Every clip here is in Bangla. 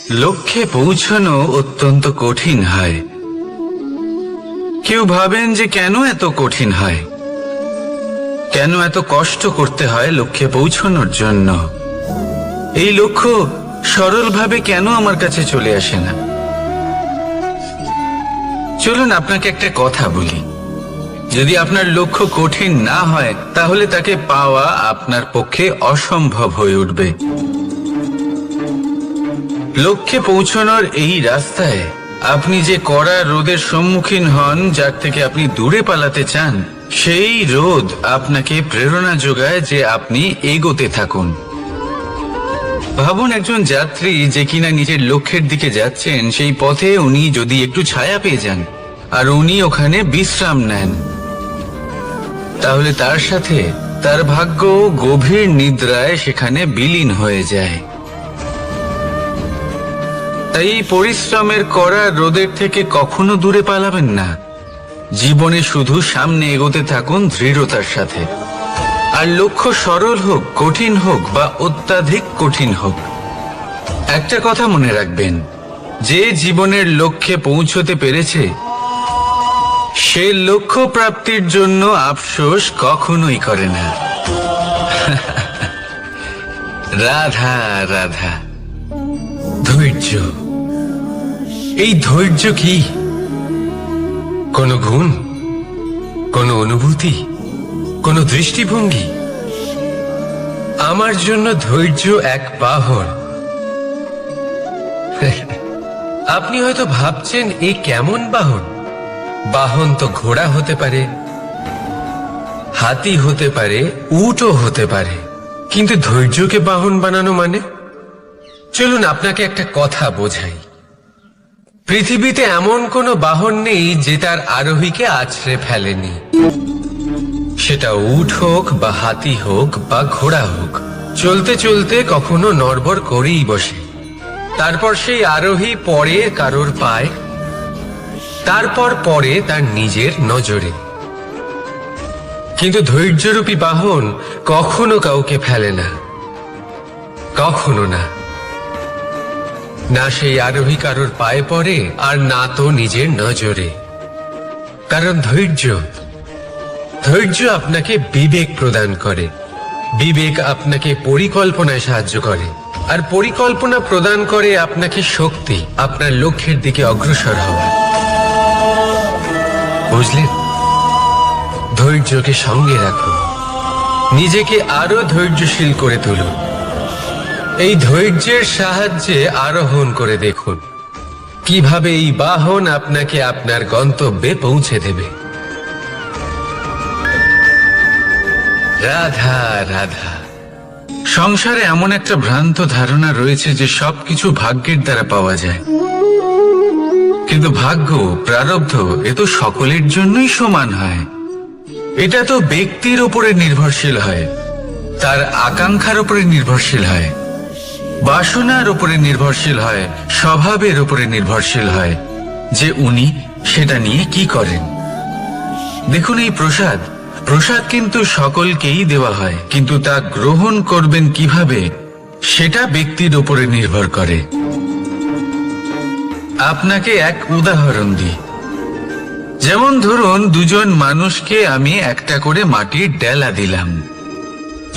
লক্ষ্যে পৌঁছানো অত্যন্ত কঠিন হয়। কেউ ভাবেন যে কেন এত কঠিন হয়, কেন এত কষ্ট করতে হয় লক্ষ্যে পৌঁছানোর জন্য। এই লক্ষ্য সরলভাবে কেন আমার কাছে চলে আসে না? চলুন আপনাকে একটা কথা বলি, যদি আপনার লক্ষ্য কঠিন না হয় তাহলে তাকে পাওয়া আপনার পক্ষে অসম্ভব হয়ে উঠবে। লক্ষ্যে পৌঁছানোর এই রাস্তায় আপনি যে কড়া রোদের সম্মুখীন হন, যার থেকে আপনি দূরে পালাতে চান, সেই রোদ আপনাকে প্রেরণা যোগায় যে আপনি এগোতে থাকুন। ভাবুন একজন যাত্রী যে কিনা নিজের লক্ষ্যের দিকে যাচ্ছেন, সেই পথে উনি যদি একটু ছায়া পেয়ে যান আর উনি ওখানে বিশ্রাম নেন, তাহলে তার সাথে তার ভাগ্য গভীর নিদ্রায় সেখানে বিলীন হয়ে যায়। তাই পরিশ্রমের করা রোদের থেকে কখনো দূরে পালাবেন না। জীবনে শুধু সামনে এগোতে থাকুন দৃঢ়তার সাথে। আর লক্ষ্য সরল হোক, কঠিন হোক বা অত্যাধিক কঠিন হোক, একটা কথা মনে রাখবেন, যে জীবনের লক্ষ্যে পৌঁছতে পেরেছে সে লক্ষ্য প্রাপ্তির জন্য আফসোস কখনোই করে না। রাধা রাধা। ধৈর্য, এই ধৈর্য কি কোনো গুণ, কোনো অনুভূতি, কোনো দৃষ্টিভঙ্গি? আমার জন্য ধৈর্য এক বাহন। আপনি হয়তো ভাবছেন এই কেমন বাহন? বাহন তো ঘোড়া হতে পারে, হাতি হতে পারে, উটও হতে পারে, কিন্তু ধৈর্যকে বাহন বানানো মানে? চলুন আপনাকে একটা কথা বোঝাই। পৃথিবীতে এমন কোনো বাহন নেই যে তার আরোহীকে আছড়ে ফেলেনি। সেটা উট হোক বা হাতি হোক বা ঘোড়া হোক, চলতে চলতে কখনো নড়বড় করেই বসে। তারপর সেই আরোহী পড়ে কারোর পায়, তারপর পড়ে তার নিজের নজরে। কিন্তু ধৈর্যরূপী বাহন কখনো কাউকে ফেলে না, কখনো না। না সেই আরোহী কারোর পায়ে পড়ে আর না তো নিজের নজরে। কারণ ধৈর্য আপনাকে বিবেক প্রদান করে, বিবেক আপনাকে পরিকল্পনায় সাহায্য করে, আর পরিকল্পনা প্রদান করে আপনাকে শক্তি আপনার লক্ষ্যের দিকে অগ্রসর হওয়ার। বুঝলেন? ধৈর্যকে সঙ্গে রাখুন, নিজেকে আরো ধৈর্যশীল করে তুলুন। এই ধৈর্যের সাহায্যে আরোহণ করে দেখুন কিভাবে এই বাহন আপনাকে আপনার গন্তব্যে পৌঁছে দেবে। রাধা রাধা। সংসারে এমন একটা ভ্রান্ত ধারণা রয়েছে যে সবকিছু ভাগ্যের দ্বারা পাওয়া যায়, কিন্তু ভাগ্য, প্রারব্ধ এ তো সকলের জন্যই সমান হয়। এটা তো ব্যক্তির উপরে নির্ভরশীল হয়, তার আকাঙ্ক্ষার উপরে নির্ভরশীল হয়, বাসনার উপরে নির্ভরশীল হয়, স্বভাবের উপরে নির্ভরশীল হয় যে উনি সেটা নিয়ে কি করেন। দেখুন, এই প্রসাদ কিন্তু সকলকেই দেওয়া হয়, কিন্তু তা গ্রহণ করবেন কিভাবে সেটা ব্যক্তির উপরে নির্ভর করে। আপনাকে এক উদাহরণ দিই। যেমন ধরুন, দুজন মানুষকে আমি একটা করে মাটির ডেলা দিলাম,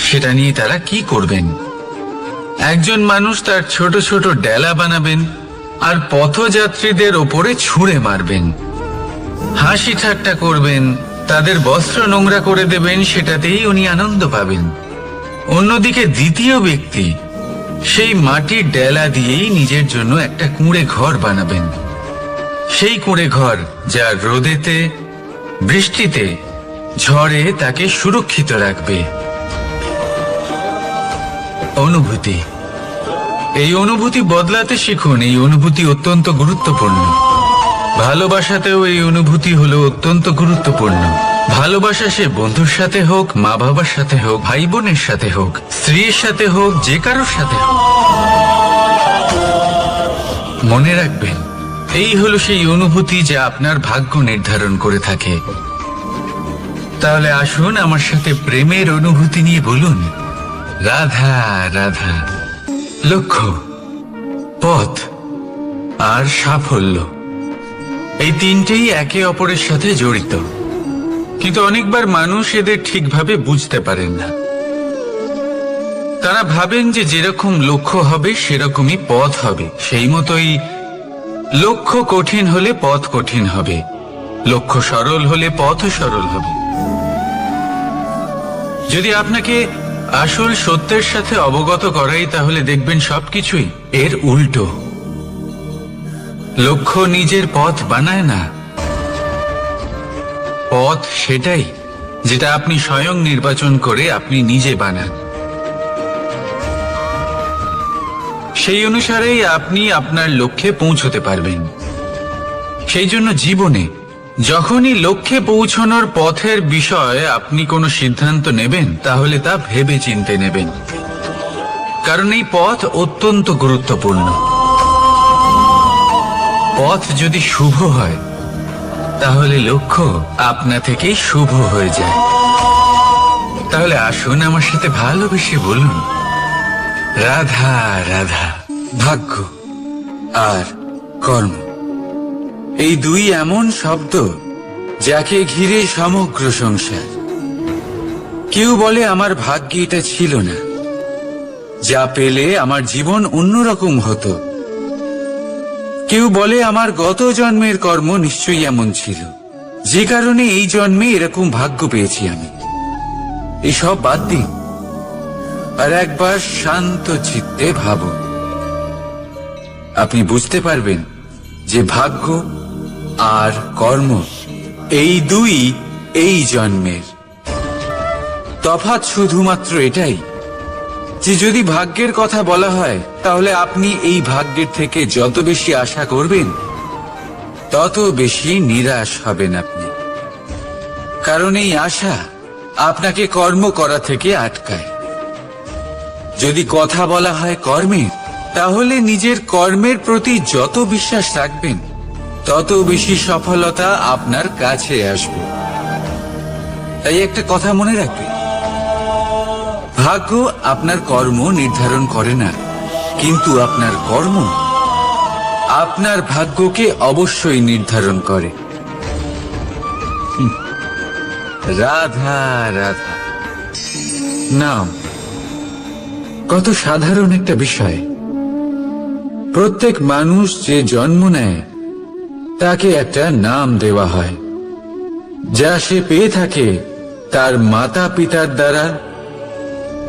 সেটা নিয়ে তারা কি করবেন? একজন মানুষ তার ছোট ছোট ডেলা বানাবেন আর পথযাত্রীদের ওপরে ছুঁড়ে মারবেন, হাসি ঠাট্টা করবেন, তাদের বস্ত্র নোংরা করে দেবেন, সেটাতেই উনি আনন্দ পাবেন। অন্যদিকে দ্বিতীয় ব্যক্তি সেই মাটির ডেলা দিয়েই নিজের জন্য একটা কুঁড়ে ঘর বানাবেন। সেই কুঁড়ে ঘর যা রোদেতে, বৃষ্টিতে, ঝড়ে তাকে সুরক্ষিত রাখবে। অনুভূতি, এই অনুভূতি বদলাতে শিখুন। এই অনুভূতি অত্যন্ত গুরুত্বপূর্ণ। ভালোবাসাতেও এই অনুভূতি হলো অত্যন্ত গুরুত্বপূর্ণ। ভালোবাসা সে বন্ধুর সাথে হোক, মা বাবার সাথে হোক, ভাই বোনের সাথে হোক, স্ত্রীর সাথে হোক, যে কারোর সাথে হোক, মনে রাখবেন এই হলো সেই অনুভূতি যা আপনার ভাগ্য নির্ধারণ করে থাকে। তাহলে আসুন আমার সাথে প্রেমের অনুভূতি নিয়ে বলুন, রাধা রাধা। লক্ষ্য, পথ, আর সাফল্য, এই তিনটেই একে অপরের সাথে জড়িত। কিন্তু অনেকবার মানুষ এদের ঠিকভাবে বুঝতে পারেন না। তারা ভাবেন যে যেরকম লক্ষ্য হবে সেরকমই পথ হবে, সেই মতোই লক্ষ্য কঠিন হলে পথ কঠিন হবে, লক্ষ্য সরল হলে পথও সরল হবে। যদি আপনাকে আসল সত্যের সাথে অবগত করাই, তাহলে দেখবেন সবকিছুই এর উল্টো। লক্ষ্য নিজের পথ বানায় না, পথ সেটাই যেটা আপনি স্বয়ং নির্বাচন করে আপনি নিজে বানান। সেই অনুসারেই আপনি আপনার লক্ষ্যে পৌঁছতে পারবেন। সেই জন্য জীবনে যখনই লক্ষ্যে পৌঁছানোর পথের বিষয়ে আপনি কোনো সিদ্ধান্ত নেবেন, তাহলে তা ভেবে চিন্তে নেবেন, কারণ এই পথ অত্যন্ত গুরুত্বপূর্ণ। পথ যদি শুভ হয়, তাহলে লক্ষ্য আপনা থেকেই শুভ হয়ে যায়। তাহলে আসুন আমার সাথে ভালোবেসে বলুন, রাধা রাধা। ভাগ্য আর কর্ম, এই দুই এমন শব্দ যাকে ঘিরে সমগ্র সংসার। কেউ বলে আমার ভাগ্যে এটা ছিল না, যা পেলে আমার জীবন অন্যরকম হতো। কেউ বলে আমার গত জন্মের কর্ম নিশ্চয়ই এমন ছিল, যে কারণে এই জন্মে এরকম ভাগ্য পেয়েছি আমি। এসব বাদ দিন আর একবার শান্ত চিত্তে ভাবুন। আপনি বুঝতে পারবেন যে ভাগ্য আর কর্ম এই দুই এই জন্মের। তফাৎ শুধুমাত্র এটাই যে যদি ভাগ্যের কথা বলা হয়, তাহলে আপনি এই ভাগ্যের থেকে যত বেশি আশা করবেন, তত বেশি নিরাশ হবেন আপনি। কারণ এই আশা আপনাকে কর্ম করা থেকে আটকায়। যদি কথা বলা হয় কর্মের, তাহলে নিজের কর্মের প্রতি যত বিশ্বাস রাখবেন, তত বেশি সফলতা আপনার কাছে আসবে। তাই একটা কথা মনে রাখবেন, ভাগ্য আপনার কর্ম নির্ধারণ করে না, কিন্তু আপনার কর্ম আপনার ভাগ্যকে অবশ্যই নির্ধারণ করে। রাধা রাধা নাম কত সাধারণ একটা বিষয়। প্রত্যেক মানুষ যে জন্ম নেয়, তাকে একটা নাম দেওয়া হয়, যা সে পেয়ে থাকে তার মাতা পিতার দ্বারা,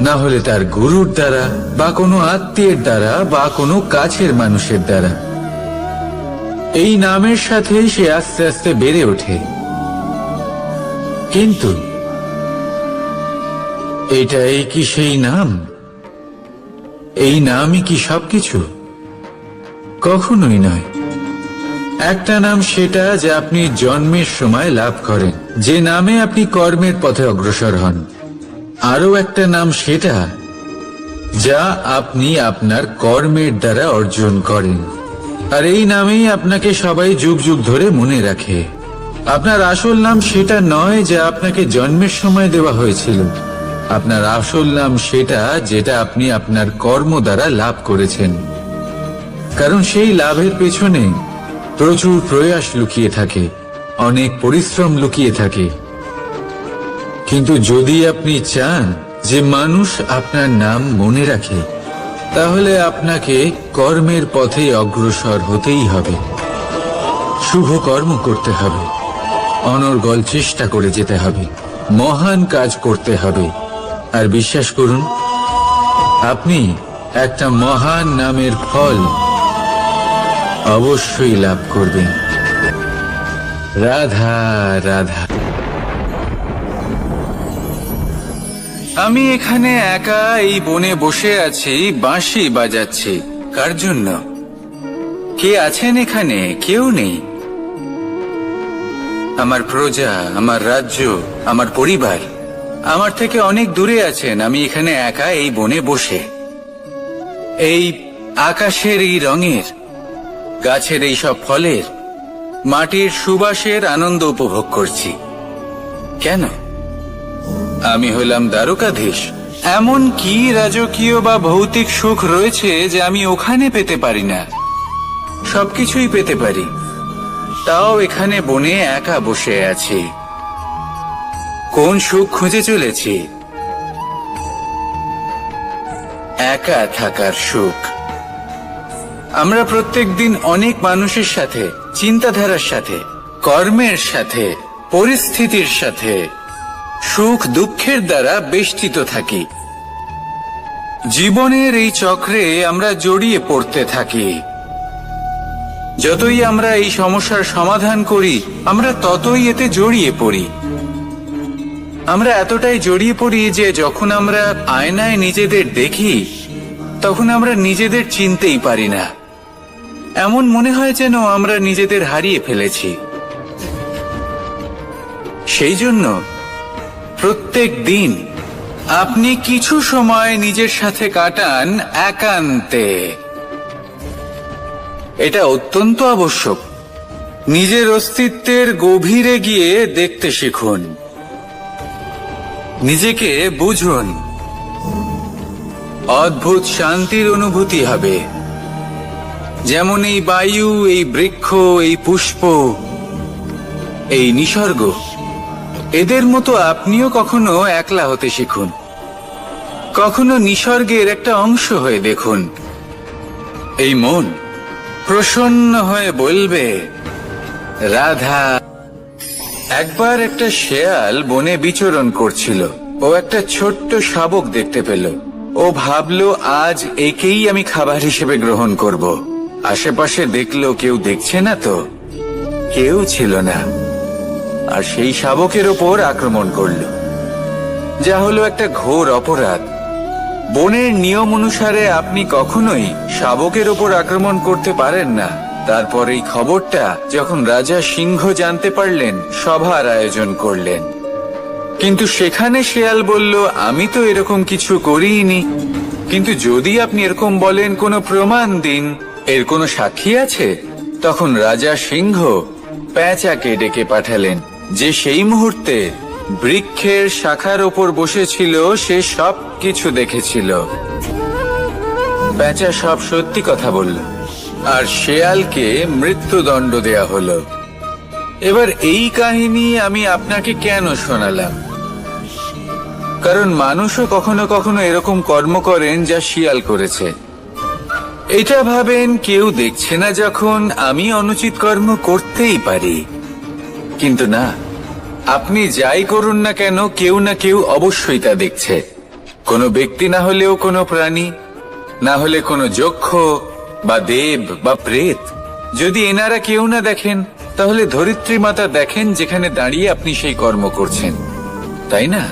না হলে তার গুরুর দ্বারা, বা কোনো আত্মীয়ের দ্বারা, বা কোনো কাছের মানুষের দ্বারা। এই নামের সাথে সে আস্তে আস্তে বেড়ে ওঠে। কিন্তু এটাই কি সেই নাম? এই নামই কি সবকিছু? কখনোই নয়। একটা নাম সেটা যা আপনি জন্মের সময় লাভ করেন, যে নামে আপনি কর্মের পথে অগ্রসর হন। আরো একটা নাম সেটা যা আপনি আপনার কর্মের দ্বারা অর্জন করেন। আর এই নামেই আপনাকে সবাই যুগ যুগ ধরে মনে রাখে। আপনার আসল নাম সেটা নয় যা আপনাকে জন্মের সময় দেওয়া হয়েছিল। আপনার আসল নাম সেটা যেটা আপনি আপনার কর্ম দ্বারা লাভ করেছেন। কারণ সেই লাভের পেছনে প্রচুর প্রয়াস লুকিয়ে থাকে, অনেক পরিশ্রম লুকিয়ে থাকে। কিন্তু যদি আপনি চান যে মানুষ আপনার নাম মনে রাখে, তাহলে আপনাকে কর্মের পথে অগ্রসর হতেই হবে। শুভ কর্ম করতে হবে, অনর্গল চেষ্টা করে যেতে হবে, মহান কাজ করতে হবে। আর বিশ্বাস করুন, আপনি একটা মহান নামের ফল অবশ্যই লাভ করবেন। রাধা রাধা। আমি এখানে একা এই বনে বসে আছি, বাঁশি বাজাচ্ছি। কার জন্য? কে আছেন এখানে? কেউ নেই। আমার প্রজা, আমার রাজ্য, আমার পরিবার আমার থেকে অনেক দূরে আছেন। আমি এখানে একা এই বনে বসে এই আকাশের এই রঙের, গাছের এই সব ফলের, মাটির সুবাসের আনন্দ উপভোগ করছি। কেন? আমি হলাম দ্বারকাধীশ। এমন কি রাজকীয় বা ভৌতিক সুখ রয়েছে যে আমি ওখানে পেতে পারি না? সবকিছুই পেতে পারি, তাও এখানে বনে একা বসে আছি। কোন সুখ খুঁজে চলেছি? একা থাকার সুখ। আমরা প্রত্যেকদিন অনেক মানুষের সাথে, চিন্তাধারার সাথে, কর্মের সাথে, পরিস্থিতির সাথে, সুখ দুঃখের দ্বারা বেষ্টিত থাকি। জীবনের এই চক্রে আমরা জড়িয়ে পড়তে থাকি। যতই আমরা এই সমস্যার সমাধান করি, আমরা ততই এতে জড়িয়ে পড়ি। আমরা এতটাই জড়িয়ে পড়ি যে যখন আমরা আয়নায় নিজেদের দেখি, তখন আমরা নিজেদের চিনতেই পারি না। এমন মনে হয় যেন আমরা নিজেদের হারিয়ে ফেলেছি। সেই জন্য প্রত্যেক দিন আপনি কিছু সময় নিজের সাথে কাটান একান্তে। এটা অত্যন্ত আবশ্যক। নিজের অস্তিত্বের গভীরে গিয়ে দেখতে শিখুন, নিজেকে বুঝুন। অদ্ভুত শান্তির অনুভূতি হবে। যেমন এই বায়ু, এই বৃক্ষ, এই পুষ্প, এই নিসর্গ, এদের মতো আপনিও কখনো একলা হতে শিখুন। কখনো নিসর্গের একটা অংশ হয়ে দেখুন। এই মন প্রসন্ন হয়ে বলবে, রাধা। একবার একটা শেয়াল বনে বিচরণ করছিল। ও একটা ছোট্ট শাবক দেখতে পেল। ও ভাবলো, আজ একেই আমি খাবার হিসেবে গ্রহণ করব। আশেপাশে দেখলো, কেউ দেখছে না তো? কেউ ছিল না। আর সেই শাবকের ওপর আক্রমণ করলো, যা হলো একটা ঘোর অপরাধ। বনের নিয়ম অনুসারে আপনি কখনোই শাবকের ওপর আক্রমণ করতে পারেন না। তারপর এই খবরটা যখন রাজা সিংহ জানতে পারলেন, সভার আয়োজন করলেন। কিন্তু সেখানে শেয়াল বলল, আমি তো এরকম কিছু করিনি। কিন্তু যদি আপনি এরকম বলেন, কোনো প্রমাণ দিন, এর কোনো সাক্ষী আছে? তখন রাজা সিংহ পেঁচাকে ডেকে পাঠালেন, যে সেই মুহূর্তে বৃক্ষের শাখার ওপর বসেছিল। সে সব কিছু দেখেছিল। পেঁচা সব সত্যি কথা বলল, আর শেয়ালকে মৃত্যুদণ্ড দেয়া হলো। এবার এই কাহিনী আমি আপনাকে কেন শোনালাম? কারণ মানুষও কখনো কখনো এরকম কর্ম করেন যা শিয়াল করেছে। এটা ভাবেন, কেউ দেখছে না যখন, আমি অনুচিত কর্ম করতেই পারি। কিন্তু না, আপনি যাই করুন না কেন, কেউ না কেউ অবশ্যই তা দেখছে। কোনো ব্যক্তি না হলেও কোনো প্রাণী, না হলে কোনো যক্ষ বা দেব বা প্রেত। যদি এনারা কেউ না দেখেন, তাহলে ধরিত্রী মাতা দেখেন, যেখানে দাঁড়িয়ে আপনি সেই কর্ম করছেন, তাই না?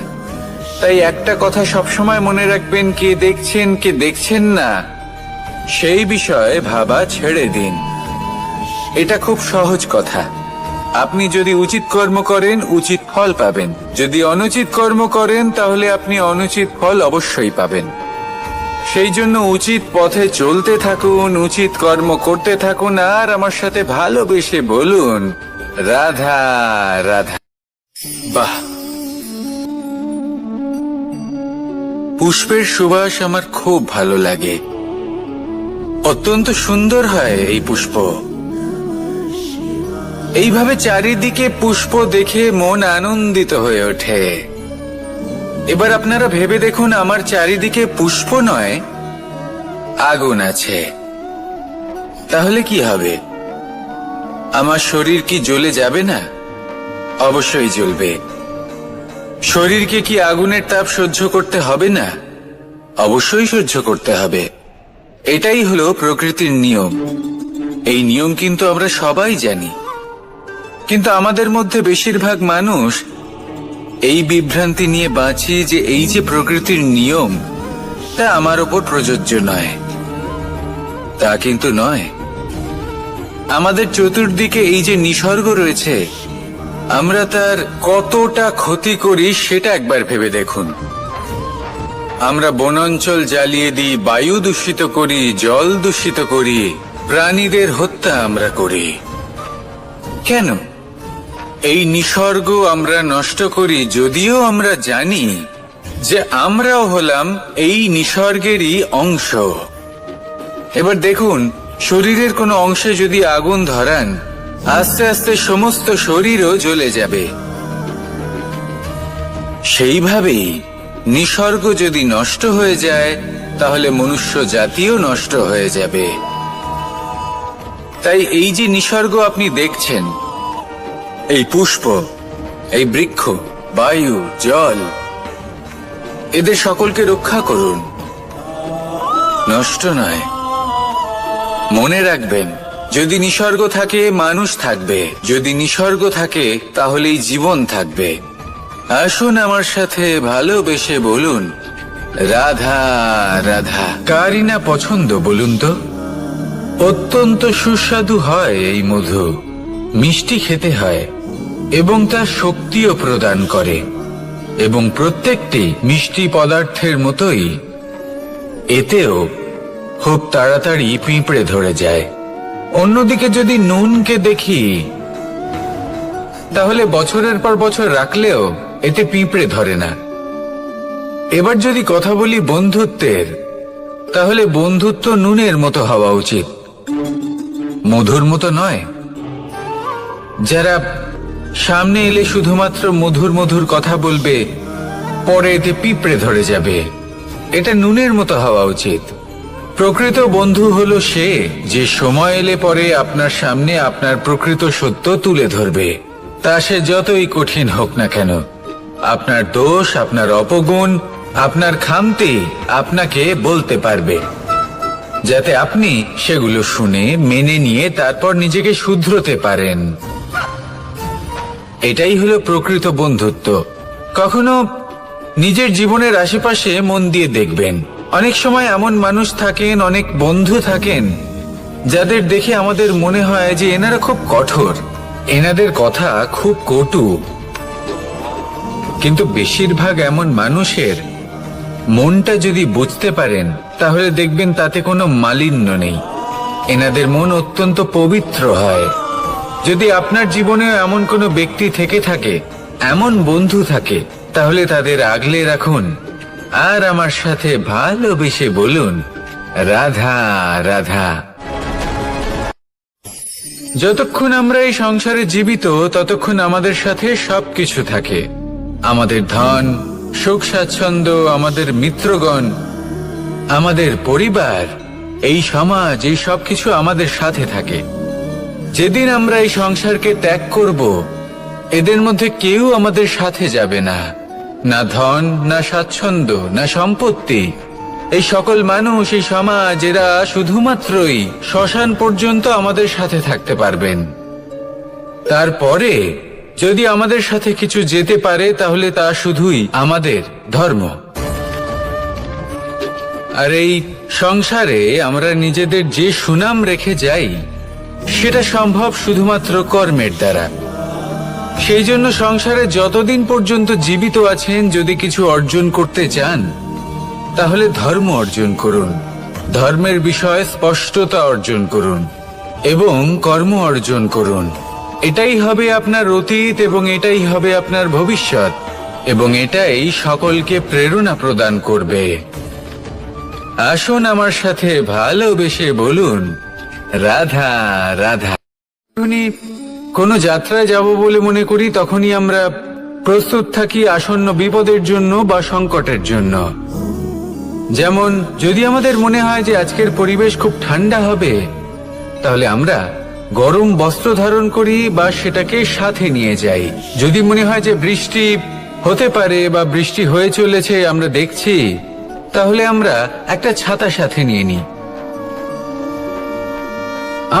তাই একটা কথা সবসময় মনে রাখবেন, কে দেখছেন কে দেখছেন না, সেই বিষয়ে ভাবা ছেড়ে দিন। এটা খুব সহজ কথা। আপনি যদি উচিত কর্ম করেন, উচিত ফল পাবেন। যদি অনুচিত কর্ম করেন, তাহলে আপনি অনুচিত ফল অবশ্যই পাবেন। সেই জন্য উচিত পথে চলতে থাকুন, উচিত কর্ম করতে থাকুন, আর আমার সাথে ভালোবেসে বলুন, রাধা রাধা। বাহ! পুষ্পের সুবাস আমার খুব ভালো লাগে। অত্যন্ত সুন্দর হয় এই পুষ্প। এইভাবে চারিদিকে পুষ্প দেখে মন আনন্দিত হয়ে ওঠে। এবার আপনারা ভেবে দেখুন, আমার চারিদিকে পুষ্প নয়, আগুন আছে। তাহলে কি হবে? আমার শরীর কি জ্বলে যাবে না? অবশ্যই জ্বলবে। শরীরকে কি আগুনের তাপ সহ্য করতে হবে না? অবশ্যই সহ্য করতে হবে। এটাই হলো প্রকৃতির নিয়ম। এই নিয়ম কিন্তু আমরা সবাই জানি, কিন্তু আমাদের মধ্যে বেশিরভাগ মানুষ এই বিভ্রান্তি নিয়ে বাঁচি যে এই যে প্রকৃতির নিয়ম, তা আমার ওপর প্রযোজ্য নয়। তা কিন্তু নয়। আমাদের চতুর্দিকে এই যে নিসর্গ রয়েছে, আমরা তার কতটা ক্ষতি করি সেটা একবার ভেবে দেখুন। আমরা বনাঞ্চল জ্বালিয়ে দিই, বায়ু দূষিত করি, জল দূষিত করি, প্রাণীদের হত্যা আমরা করি। কেন? এই নিসর্গ আমরা নষ্ট করি, যদিও আমরা জানি যে আমরাও হলাম এই নিসর্গেরই অংশ। এবার দেখুন, শরীরের কোনো অংশে যদি আগুন ধরান, আস্তে আস্তে সমস্ত শরীরও জ্বলে যাবে। সেইভাবেই নিসর্গ যদি নষ্ট হয়ে যায়, তাহলে মনুষ্য জাতিও নষ্ট হয়ে যাবে। তাই এই যে নিসর্গ আপনি দেখছেন, এই পুষ্প, এই বৃক্ষ, বায়ু, জল, এদের সকলকে রক্ষা করুন, নষ্ট নয়। মনে রাখবেন, যদি নিসর্গ থাকে মানুষ থাকবে, যদি নিসর্গ থাকে তাহলেই জীবন থাকবে। আসুন আমার সাথে ভালোবেসে বলুন, রাধা রাধা। কারই না পছন্দ বলুন তো? অত্যন্ত সুস্বাদু হয় এই মধু, মিষ্টি খেতে হয় এবং তা শক্তিও প্রদান করে, এবং প্রত্যেকটি মিষ্টি পদার্থের মতোই এতেও খুব তাড়াতাড়ি পিঁপড়ে ধরে যায়। অন্যদিকে যদি নুনকে দেখি, তাহলে বছরের পর বছর রাখলেও এতে পিঁপড়ে ধরে না। এবার যদি কথা বলি বন্ধুত্বের, তাহলে বন্ধুত্ব নুনের মতো হওয়া উচিত, মধুর মতো নয়। যারা সামনে এলে শুধুমাত্র মধুর মধুর কথা বলবে, পরে এতে পিঁপড়ে ধরে যাবে, এটা নুনের মতো হওয়া উচিত। প্রকৃত বন্ধু হলো সে যে সময় এলে পরে আপনার সামনে আপনার প্রকৃত সত্য তুলে ধরবে, তা সে যতই কঠিন হোক না কেন। আপনার দোষ, আপনার অপগুণ, আপনার খামতি আপনাকে বলতে পারবে, যাতে আপনি সেগুলো শুনে মেনে নিয়ে তারপর নিজেকে শুধরোতে পারেন। এটাই হলো প্রকৃত বন্ধুত্ব। কখনো নিজের জীবনের আশেপাশে মন দিয়ে দেখবেন, অনেক সময় এমন মানুষ থাকেন, অনেক বন্ধু থাকেন, যাদের দেখে আমাদের মনে হয় যে এনারা খুব কঠোর, এনাদের কথা খুব কটু। কিন্তু বেশিরভাগ এমন মানুষের মনটা যদি বুঝতে পারেন, তাহলে দেখবেন তাতে কোনো মালিন্য নেই, এনাদের মন অত্যন্ত পবিত্র হয়। যদি আপনার জীবনেও এমন কোনো ব্যক্তি থেকে থাকে, এমন বন্ধু থাকে, তাহলে তাদের আগলে রাখুন আর আমার সাথে ভালোবেসে বলুন, রাধা রাধা। যতক্ষণ আমরা এই সংসারে জীবিত, ততক্ষণ আমাদের সাথে সবকিছু থাকে, আমাদের ধন, সুখ স্বাচ্ছন্দ্য, আমাদের মিত্রগণ, আমাদের পরিবার, এই সমাজ, এই সবকিছু আমাদের সাথে থাকে। যেদিন আমরা এই সংসারকে ত্যাগ করব, এদের মধ্যে কেউ আমাদের সাথে যাবে না, না ধন, না স্বাচ্ছন্দ্য, না সম্পত্তি। এই সকল মানুষ, এই সমাজ, এরা শুধুমাত্রই শ্মশান পর্যন্ত আমাদের সাথে থাকতে পারবেন। তারপরে যদি আমাদের সাথে কিছু যেতে পারে, তাহলে তা শুধুই আমাদের ধর্ম। আর এই সংসারে আমরা নিজেদের যে সুনাম রেখে যাই, সেটা সম্ভব শুধুমাত্র কর্মের দ্বারা। সেই জন্য সংসারে যতদিন পর্যন্ত জীবিত আছেন, যদি কিছু অর্জন করতে চান, তাহলে ধর্ম অর্জন করুন, ধর্মের বিষয়ে স্পষ্টতা অর্জন করুন এবং কর্ম অর্জন করুন। এটাই হবে আপনার অতীত এবং এটাই হবে আপনার ভবিষ্যৎ, এবং এটাই সকলকে প্রেরণা প্রদান করবে। আসুন আমার সাথে ভালোবেসে বলুন, রাধা রাধা। কোনো যাত্রায় যাব বলে মনে করি, তখনই আমরা প্রস্তুত থাকি আসন্ন বিপদের জন্য বা সংকটের জন্য। যেমন যদি আমাদের মনে হয় যে আজকের পরিবেশ খুব ঠান্ডা হবে, তাহলে আমরা গরম বস্ত্র ধারণ করি বা সেটাকে সাথে নিয়ে যাই। যদি মনে হয় যে বৃষ্টি হতে পারে বা বৃষ্টি হয়ে চলেছে, আমরা দেখছি, তাহলে আমরা একটা ছাতা সাথে নিয়ে নিই।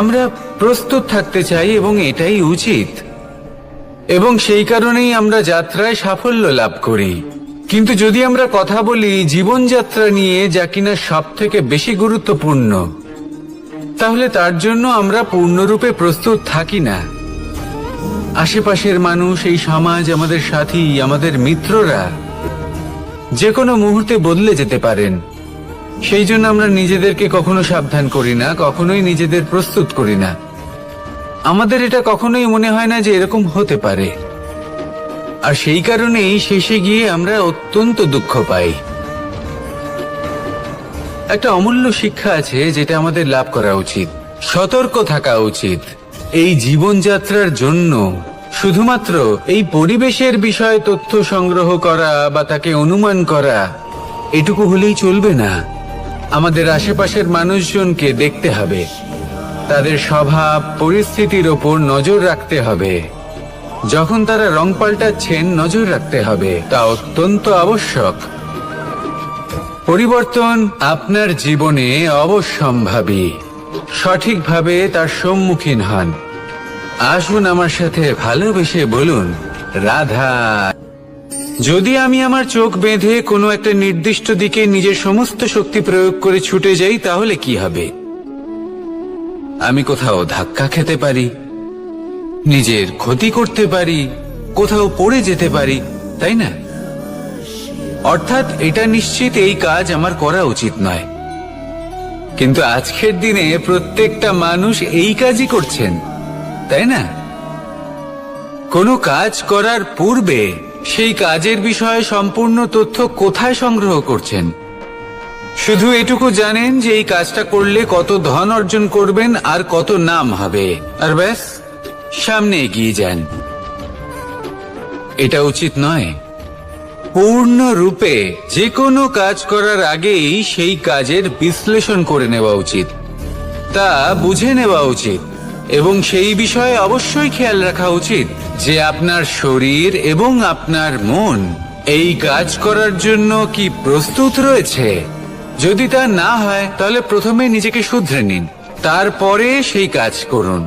আমরা প্রস্তুত থাকতে চাই এবং এটাই উচিত, এবং সেই কারণেই আমরা যাত্রায় সাফল্য লাভ করি। কিন্তু যদি আমরা কথা বলি জীবনযাত্রা নিয়ে, যা কিনা সব থেকে বেশি গুরুত্বপূর্ণ, তাহলে তার জন্য আমরা পূর্ণরূপে প্রস্তুত থাকি না। আশেপাশের মানুষ, এই সমাজ, আমাদের সাথী, আমাদের মিত্ররা যে কোনো মুহূর্তে বদলে যেতে পারেন। সেই জন্য আমরা নিজেদেরকে কখনো সাবধান করি না, কখনোই নিজেদের প্রস্তুত করি না। আমাদের এটা কখনোই মনে হয় না যে এরকম হতে পারে, আর সেই কারণেই শেষে গিয়ে আমরা অত্যন্ত দুঃখ পাই। একটা অমূল্য শিক্ষা আছে যেটা আমাদের লাভ করা উচিত, সতর্ক থাকা উচিত। এই জীবনযাত্রার জন্য শুধুমাত্র এই পরিবেশের বিষয়ে তথ্য সংগ্রহ করা বা তাকে অনুমান করা এটুকু হলেই চলবে না। আমাদের আশেপাশের মানুষজনকে দেখতে হবে, তাদের স্বভাব পরিস্থিতির ওপর নজর রাখতে হবে। যখন তারা রং পাল্টাচ্ছেন নজর রাখতে হবে, তা অত্যন্ত আবশ্যক। পরিবর্তন আপনার জীবনে অবশ্যম্ভাবী। সঠিকভাবে তার সম্মুখীন হন। আসুন আমার সাথে ভালোবেসে বলুন, রাধা। যদি আমি আমার চোখ বেঁধে কোনো একটা নির্দিষ্ট দিকে নিজের সমস্ত শক্তি প্রয়োগ করে ছুটে যাই, তাহলে কি হবে? আমি কোথাও ধাক্কা খেতে পারি, নিজের ক্ষতি করতে পারি, কোথাও পড়ে যেতে পারি, তাই না? অর্থাৎ এটা নিশ্চিত এই কাজ আমার করা উচিত নয়। কিন্তু আজকের দিনে প্রত্যেকটা মানুষ এই কাজই করছেন, তাই না? কোনো কাজ করার পূর্বে সেই কাজের বিষয়ে সম্পূর্ণ তথ্য কোথায় সংগ্রহ করছেন? শুধু এটুকু জানেন যে এই কাজটা করলে কত ধন অর্জন করবেন আর কত নাম হবে, আর ব্যাস সামনে এগিয়ে যান। এটা উচিত নয়। পূর্ণরূপে যে কোনো কাজ করার আগেই সেই কাজের বিশ্লেষণ করে নেওয়া উচিত, তা বুঝে নেওয়া উচিত, এবং সেই বিষয়ে অবশ্যই খেয়াল রাখা উচিত যে আপনার শরীর এবং আপনার মন এই কাজ করার জন্য কি প্রস্তুত রয়েছে। যদি তা না হয় তাহলে প্রথমে নিজেকে শুধরে নিন, তারপরে সেই কাজ করুন।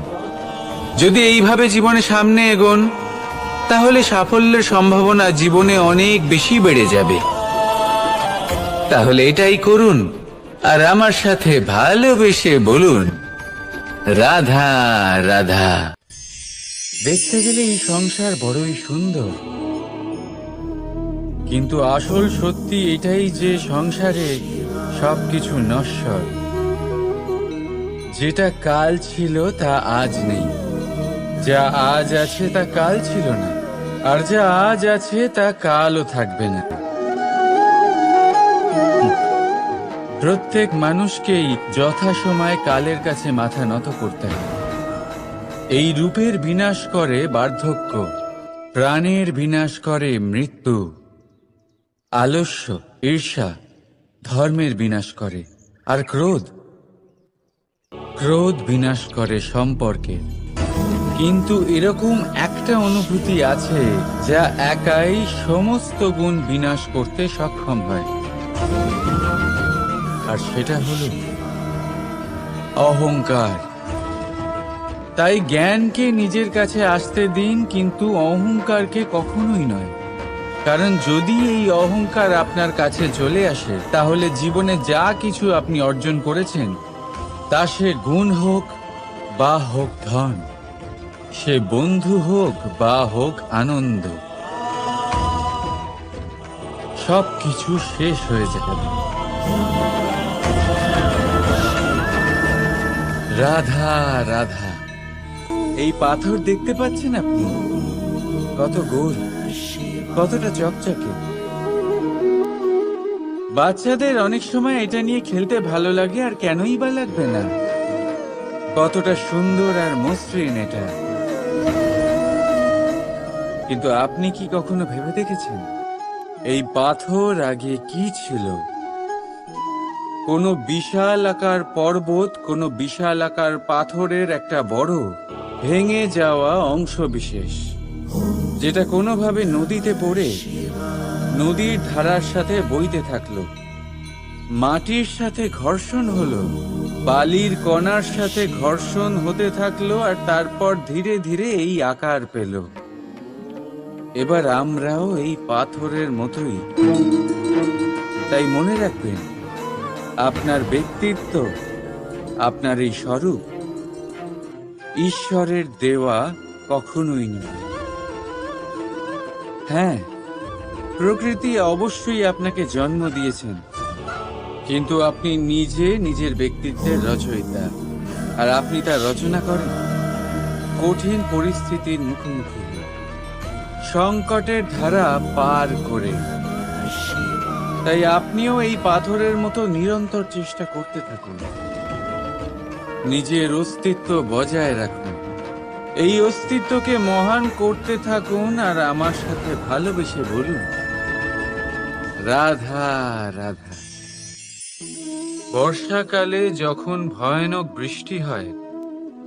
যদি এইভাবে জীবনে সামনে এগোন, তাহলে সাফল্যের সম্ভাবনা জীবনে অনেক বেশি বেড়ে যাবে। তাহলে এটাই করুন, আর আমার সাথে ভালোবেসে বলুন, রাধা রাধা। দেখতে গেলে এই সংসার বড়ই সুন্দর, কিন্তু আসল সত্যি এটাই যে সংসারে সবকিছু নশ্বর। যেটা কাল ছিল তা আজ নেই, যা আজ আছে তা কাল ছিল না, আর যা আজ আছে তা কালও থাকবে না। প্রত্যেক মানুষকেই যথাসময়ে কালের কাছে মাথা নত করতে হবে। এই রূপের বিনাশ করে বার্ধক্য, প্রাণের বিনাশ করে মৃত্যু, আলস্য, ঈর্ষা ধর্মের বিনাশ করে, আর ক্রোধ বিনাশ করে সম্পর্কে। কিন্তু এরকম একটা অনুভূতি আছে যা একাই সমস্ত গুণ বিনাশ করতে সক্ষম হয়, আর সেটা হলো অহংকার। তাই জ্ঞানকে নিজের কাছে আসতে দিন, কিন্তু অহংকারকে কখনোই নয়। কারণ যদি এই অহংকার আপনার কাছে চলে আসে, তাহলে জীবনে যা কিছু আপনি অর্জন করেছেন, তা সে গুণ হোক বা হোক ধন, সে বন্ধু হোক বা হোক আনন্দ, সবকিছু শেষ হয়ে যাবে। রাধা রাধা। এই পাথর দেখতে পাচ্ছেন আপনি? কত গোল, কতটা চকচকে। বাচ্চাদের অনেক সময় এটা নিয়ে খেলতে ভালো লাগে, আর কেনই বা লাগবে না? কতটা সুন্দর আর মসৃণ এটা। কিন্তু আপনি কি কখনো ভেবে দেখেছেন এই পাথর আগে কি ছিল? কোনো বিশাল আকার পর্বত, কোনো বিশাল আকার পাথরের একটা বড় ভেঙে যাওয়া অংশ বিশেষ, যেটা কোনোভাবে নদীতে পড়ে নদীর ধারার সাথে বইতে থাকলো, মাটির সাথে ঘর্ষণ হলো, বালির কণার সাথে ঘর্ষণ হতে থাকলো, আর তারপর ধীরে ধীরে এই আকার পেল। এবার আমরাও এই পাথরের মতোই। তাই মনে রাখবেন, আপনার ব্যক্তিত্ব, আপনার এই স্বরূপ ঈশ্বরের দেওয়া কখনোই নয়। হ্যাঁ, প্রকৃতি অবশ্যই আপনাকে জন্ম দিয়েছেন, কিন্তু আপনি নিজে নিজের ব্যক্তিত্বের রচয়িতা, আর আপনি তা রচনা করেন কঠিন পরিস্থিতির মুখোমুখি, সংকটের ধারা পার করে। তাই আপনিও এই পাথরের মতো নিরন্তর চেষ্টা করতে থাকুন। নিজের অস্তিত্ব বজায় রাখুন, এই অস্তিত্বকে মহান করতে থাকুন, আর আমার সাথে ভালোবেসে বলুন, রাধা রাধা। বর্ষাকালে যখন ভয়ানক বৃষ্টি হয়,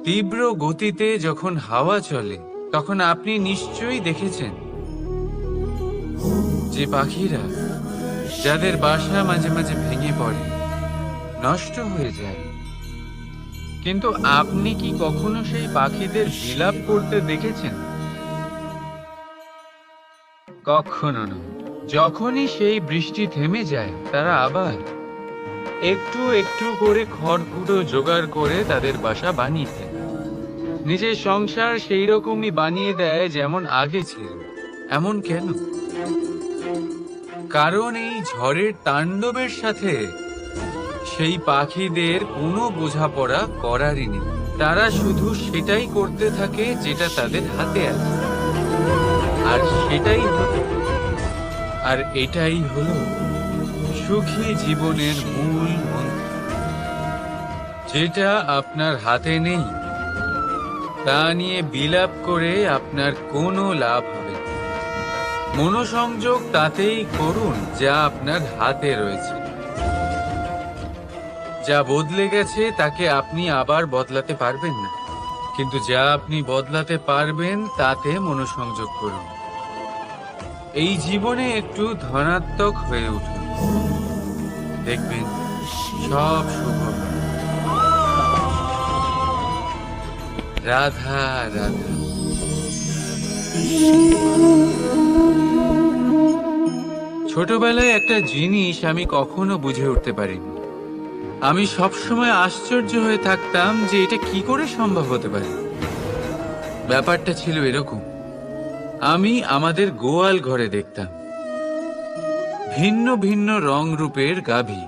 তীব্র গতিতে যখন হাওয়া চলে, তখন আপনি নিশ্চয়ই দেখেছেন যে পাখিরা, যাদের বাসা মাঝে মাঝে ভেঙে পড়ে, নষ্ট হয়ে যায়, কিন্তু আপনি কি কখনো সেই পাখিদের বিলাপ করতে দেখেছেন? কখনো না। যখনই সেই বৃষ্টি থেমে যায়, তারা আবার একটু একটু করে খড়কুটো জোগাড় করে তাদের বাসা বানিয়ে দেয়। নিজের সংসার সেই রকমই বানিয়ে দেয় যেমন আগে ছিল। এমন কেন? কারণ এই ঝড়ের তাণ্ডবের সাথে সেই পাখিদের কোনো বোঝাপড়া করারই নেই। তারা শুধু সেটাই করতে থাকে যেটা তাদের হাতে আছে, আর সেটাই হলো, আর এটাই হলো সুখী জীবনের মূল মন্ত্র। যেটা আপনার হাতে নেই তা নিয়ে বিলাপ করে আপনার কোনো লাভ হবে না। মনোসংযোগ তাতেই করুন যা আপনার হাতে রয়েছে। যা বদলে গেছে তাকে আপনি আবার বদলাতে পারবেন না, কিন্তু যা আপনি বদলাতে পারবেন তাতে মনোসংযোগ করুন। এই জীবনে একটু ধনাত্মক হয়ে উঠুন, দেখবেন সব শুভ হবে। রাধা রাধা। ছোটবেলায় একটা জিনিস আমি কখনো বুঝে উঠতে পারিনি। আমি সবসময় আশ্চর্য হয়ে থাকতাম যে এটা কি করে সম্ভব হতে পারে। ব্যাপারটা ছিল এরকম, আমি আমাদের গোয়াল ঘরে দেখতাম ভিন্ন ভিন্ন রং রূপের গাভী।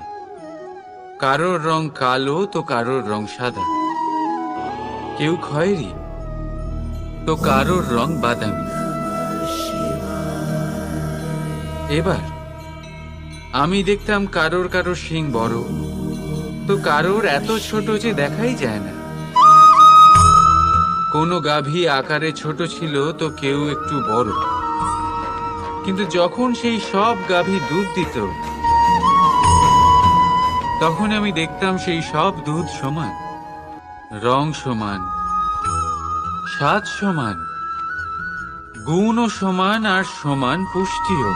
কারোর রং কালো তো কারোর রং সাদা, কেউ খয়েরি তো কারোর রং বাদামি। এবার আমি দেখতাম কারোর কারোর শিং বড় তো কারোর এত ছোট যে দেখাই যায় না। কোনো গাভী আকারে ছোট ছিল তো কেউ একটু বড়, কিন্তু যখন সেই সব গাভী দুধ দিত, তখন আমি দেখতাম সেই সব দুধ সমান, রং সমান, স্বাদ সমান, গুণও সমান, আর সমান পুষ্টিও।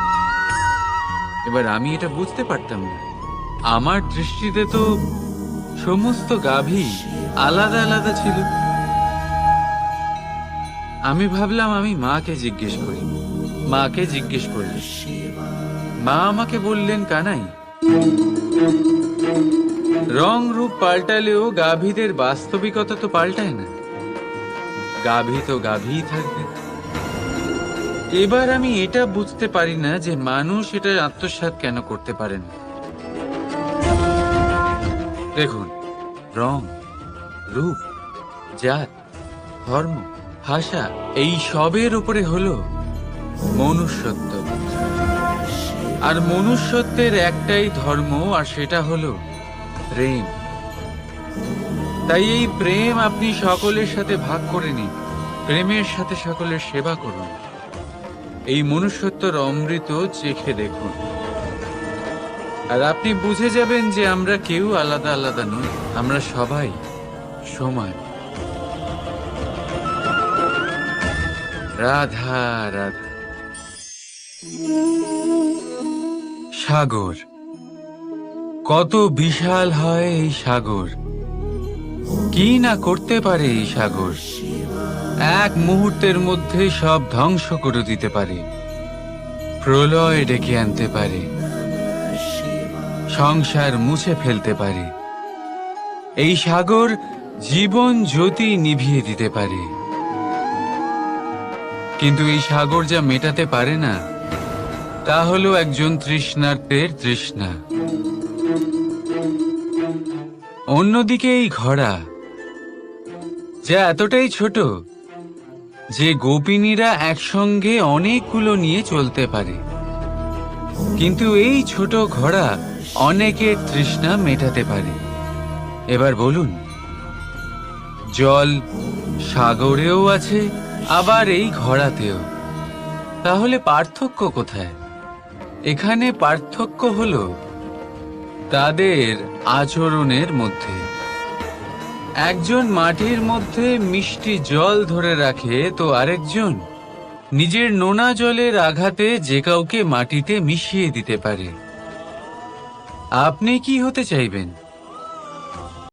এবার আমি এটা বুঝতে পারতাম না। আমার দৃষ্টিতে তো সমস্ত গাভী আলাদা আলাদা ছিল। আমি ভাবলাম আমি মাকে জিজ্ঞেস করি। মাকে জিজ্ঞেস করলেন, মা আমাকে বললেন, কানাই, রং রূপ পাল্টালেও গাভীদের বাস্তবিকতা তো পাল্টায় না, গাভী তো গাভীই থাকবে। এবার আমি এটা বুঝতে পারি না যে মানুষ এটা আত্মসাৎ কেন করতে পারে না। দেখুন, রং, রূপ, জাত, ধর্ম, ভাষা, এই সবের উপরে হলো মনুষ্যত্ব। আর মনুষ্যত্বের একটাই ধর্ম, আর সেটা হলো প্রেম। তাই এই প্রেম আপনি সকলের সাথে ভাগ করে নিন, প্রেমের সাথে সকলের সেবা করুন। এই মনুষ্যত্বর অমৃত চেখে দেখুন, আর আপনি বুঝে যাবেন যে আমরা কেউ আলাদা আলাদা নই, আমরা সবাই সমান। রাধা রাধা। সাগর, কত বিশাল হয় এই সাগর! কি না করতে পারে এই সাগর! এক মুহূর্তের মধ্যে সব ধ্বংস করে দিতে পারে, প্রলয় ডেকে আনতে পারে, সংসার মুছে ফেলতে পারে। এই সাগর জীবন জ্যোতি নিভিয়ে দিতে পারে, কিন্তু এই সাগর যা মেটাতে পারে না তা হলো একজন তৃষ্ণার্তের তৃষ্ণা। অন্যদিকে এই ঘোড়া, যা এতটাই ছোট যে গোপিনীরা একসঙ্গে অনেকগুলো নিয়ে চলতে পারে, কিন্তু এই ছোট ঘোড়া অনেকের তৃষ্ণা মেটাতে পারে। এবার বলুন, জল সাগরেও আছে, আবার এই ঘড়াতেও। তাহলে পার্থক্য কোথায়? এখানে পার্থক্য হলো তাদের আচরণের মধ্যে। একজন মাটির মধ্যে মিষ্টি জল ধরে রাখে, তো আরেকজন নিজের নোনা জলের আঘাতে যে কাউকে মাটিতে মিশিয়ে দিতে পারে। আপনি কি হতে চাইবেন?